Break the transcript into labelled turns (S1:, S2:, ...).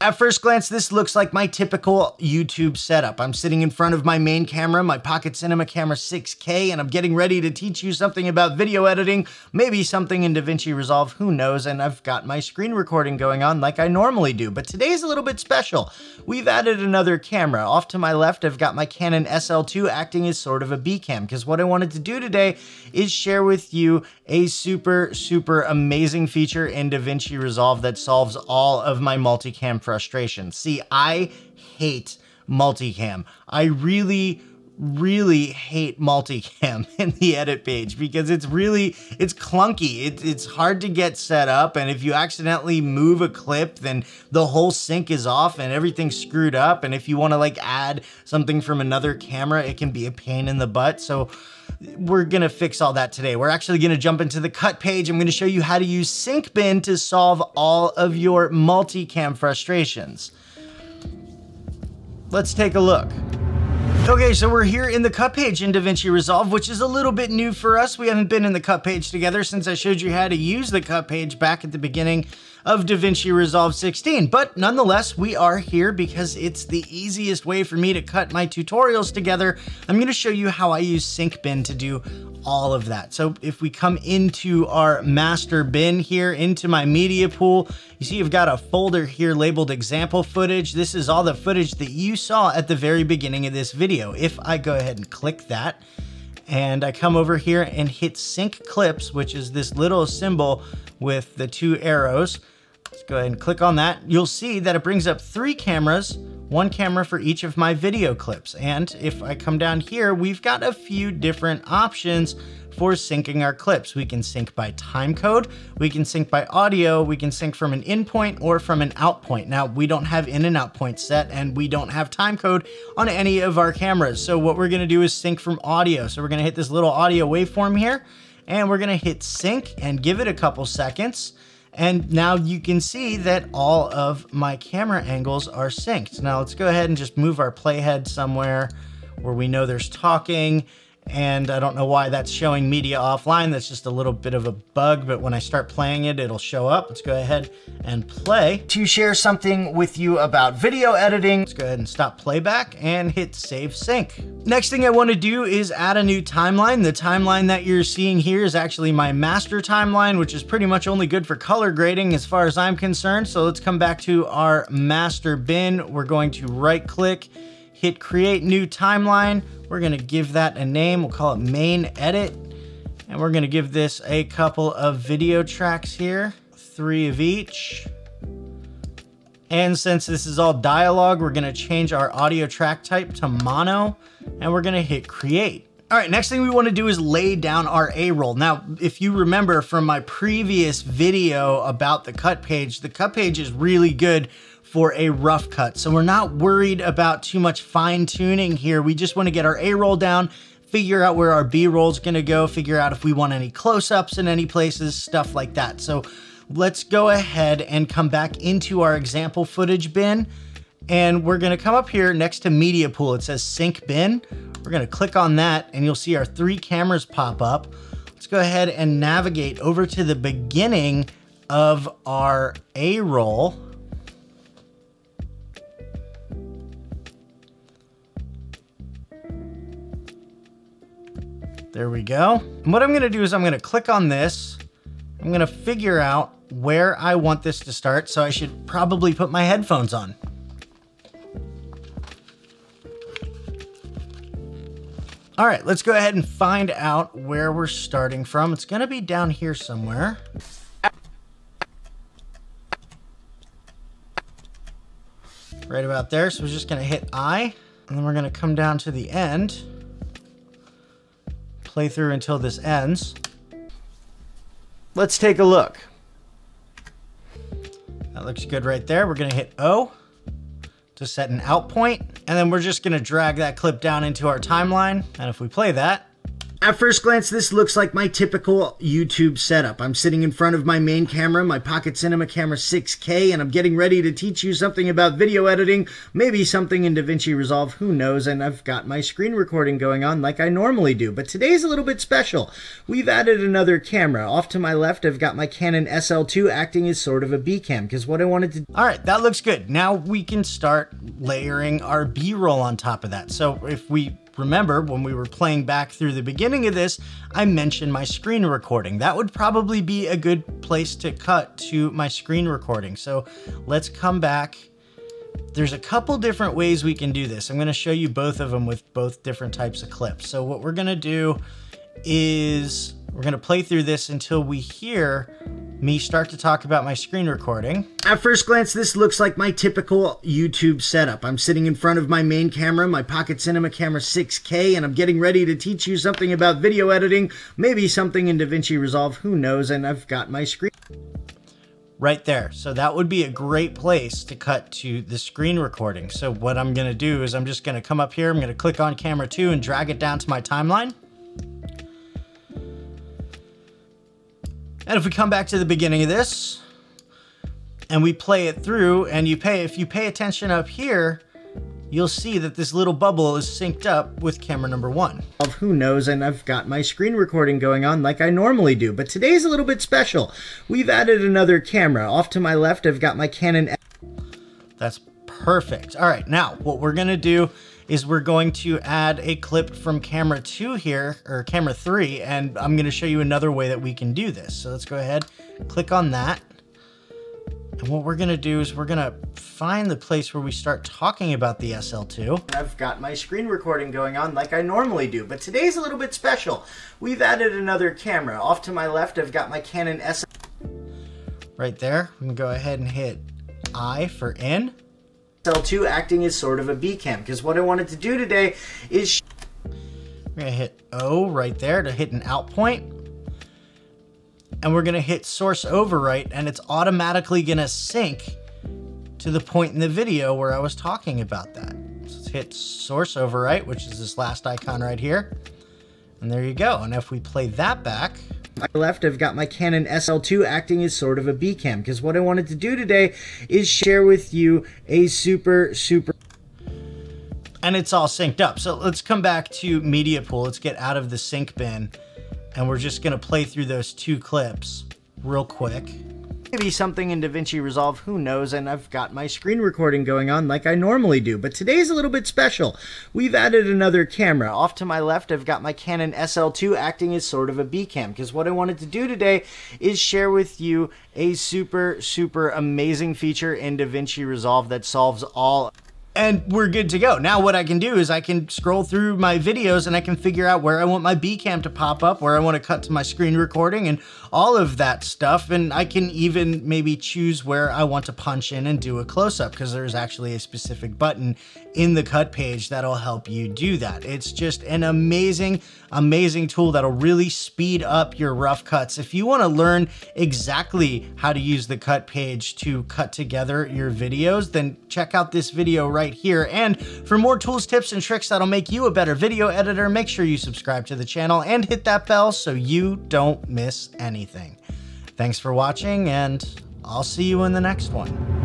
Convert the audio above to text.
S1: At first glance, this looks like my typical YouTube setup. I'm sitting in front of my main camera, my Pocket Cinema Camera 6K, and I'm getting ready to teach you something about video editing, maybe something in Davinci Resolve, who knows, and I've got my screen recording going on like I normally do. But today's a little bit special. We've added another camera. Off to my left, I've got my Canon SL2 acting as sort of a B cam, because what I wanted to do today is share with you a super amazing feature in Davinci Resolve that solves all of my multicam frustrations. See, I hate multicam. I really hate multicam in the edit page because it's clunky. It's hard to get set up, and if you accidentally move a clip, then the whole sync is off and everything's screwed up. And if you want to like add something from another camera, it can be a pain in the butt. So we're gonna fix all that today. We're actually gonna jump into the cut page. I'm gonna show you how to use Sync Bin to solve all of your multicam frustrations. Let's take a look. Okay, so we're here in the cut page in Davinci Resolve, which is a little bit new for us. We haven't been in the cut page together since I showed you how to use the cut page back at the beginning of Davinci Resolve 16. But nonetheless, we are here because it's the easiest way for me to cut my tutorials together. I'm gonna show you how I use Sync Bin to do all of that. So if we come into our master bin here, into my media pool, you see you've got a folder here labeled example footage. This is all the footage that you saw at the very beginning of this video. If I go ahead and click that, and I come over here and hit sync clips, which is this little symbol with the two arrows. Let's go ahead and click on that. You'll see that it brings up 3 cameras, 1 camera for each of my video clips. And if I come down here, we've got a few different options for syncing our clips. We can sync by time code, we can sync by audio, we can sync from an in point or from an out point. Now, we don't have in and out point set, and we don't have time code on any of our cameras. So what we're gonna do is sync from audio. So we're gonna hit this little audio waveform here, and we're gonna hit sync and give it a couple seconds. And now you can see that all of my camera angles are synced. Now let's go ahead and just move our playhead somewhere where we know there's talking. And I don't know why that's showing media offline. That's just a little bit of a bug, but when I start playing it, it'll show up. Let's go ahead and play. To share something with you about video editing, let's go ahead and stop playback and hit save sync. Next thing I want to do is add a new timeline. The timeline that you're seeing here is actually my master timeline, which is pretty much only good for color grading as far as I'm concerned. So let's come back to our master bin. We're going to right click, hit create new timeline. We're gonna give that a name. We'll call it main edit. And we're gonna give this a couple of video tracks here, 3 of each. And since this is all dialogue, we're gonna change our audio track type to mono, and we're gonna hit create. All right, next thing we wanna do is lay down our A-roll. Now, if you remember from my previous video about the cut page is really good for a rough cut. So we're not worried about too much fine tuning here. We just wanna get our A-roll down, figure out where our B-roll is gonna go, figure out if we want any close-ups in any places, stuff like that. So let's go ahead and come back into our example footage bin, and we're gonna come up here next to media pool. It says sync bin. We're gonna click on that, and you'll see our 3 cameras pop up. Let's go ahead and navigate over to the beginning of our A-roll. There we go. And what I'm gonna do is I'm gonna click on this. I'm gonna figure out where I want this to start, so I should probably put my headphones on. All right, let's go ahead and find out where we're starting from. It's gonna be down here somewhere. Right about there, so we're just gonna hit I, and then we're gonna come down to the end. Play through until this ends. Let's take a look. That looks good right there. We're gonna hit O to set an out point, and then we're just gonna drag that clip down into our timeline. And if we play that, At first glance, this looks like my typical YouTube setup. I'm sitting in front of my main camera, my Pocket Cinema Camera 6K, and I'm getting ready to teach you something about video editing, maybe something in Davinci Resolve, who knows, and I've got my screen recording going on like I normally do. But today's a little bit special. We've added another camera. Off to my left, I've got my Canon SL2 acting as sort of a B cam, because what I wanted to... All right, that looks good. Now we can start layering our B-roll on top of that. So if we remember, when we were playing back through the beginning of this, I mentioned my screen recording. That would probably be a good place to cut to my screen recording. So let's come back. There's a couple different ways we can do this. I'm going to show you both of them with both different types of clips. So what we're going to do is we're going to play through this until we hear me start to talk about my screen recording. At first glance, this looks like my typical YouTube setup. I'm sitting in front of my main camera, my Pocket Cinema Camera 6K, and I'm getting ready to teach you something about video editing, maybe something in Davinci Resolve, who knows, and I've got my screen right there. So that would be a great place to cut to the screen recording. So what I'm gonna do is I'm just gonna come up here, I'm gonna click on camera 2 and drag it down to my timeline. And if we come back to the beginning of this and we play it through, and if you pay attention up here, you'll see that this little bubble is synced up with camera number 1. Who knows, and I've got my screen recording going on like I normally do, but today's a little bit special. We've added another camera. Off to my left, I've got my Canon. That's perfect. All right, now what we're gonna do is we're going to add a clip from camera 2 here, or camera 3, and I'm gonna show you another way that we can do this. So let's go ahead, click on that. And what we're gonna do is we're gonna find the place where we start talking about the SL2. I've got my screen recording going on like I normally do, but today's a little bit special. We've added another camera. Off to my left, I've got my Canon SL. Right there, we can go ahead and hit I for in. SL2 acting as sort of a B cam, because what I wanted to do today is we're gonna hit O right there to hit an out point, and we're gonna hit source overwrite, and it's automatically gonna sync to the point in the video where I was talking about that. So let's hit source overwrite, which is this last icon right here, and there you go. And if we play that back, on my left, I've got my Canon SL2 acting as sort of a B cam, because what I wanted to do today is share with you a super, and it's all synced up. So let's come back to media pool. Let's get out of the sync bin, and we're just gonna play through those 2 clips real quick. Maybe something in Davinci Resolve, who knows, and I've got my screen recording going on like I normally do, but today's a little bit special. We've added another camera. Off to my left, I've got my Canon SL2 acting as sort of a B cam, because what I wanted to do today is share with you a super amazing feature in Davinci Resolve that solves all. And we're good to go. Now what I can do is I can scroll through my videos and I can figure out where I want my B cam to pop up, where I want to cut to my screen recording and all of that stuff. And I can even maybe choose where I want to punch in and do a close-up, because there's actually a specific button in the cut page that'll help you do that. It's just an amazing tool that'll really speed up your rough cuts. If you want to learn exactly how to use the cut page to cut together your videos, then check out this video right here. And for more tools, tips, and tricks that'll make you a better video editor, make sure you subscribe to the channel and hit that bell so you don't miss anything. Thanks for watching, and I'll see you in the next one.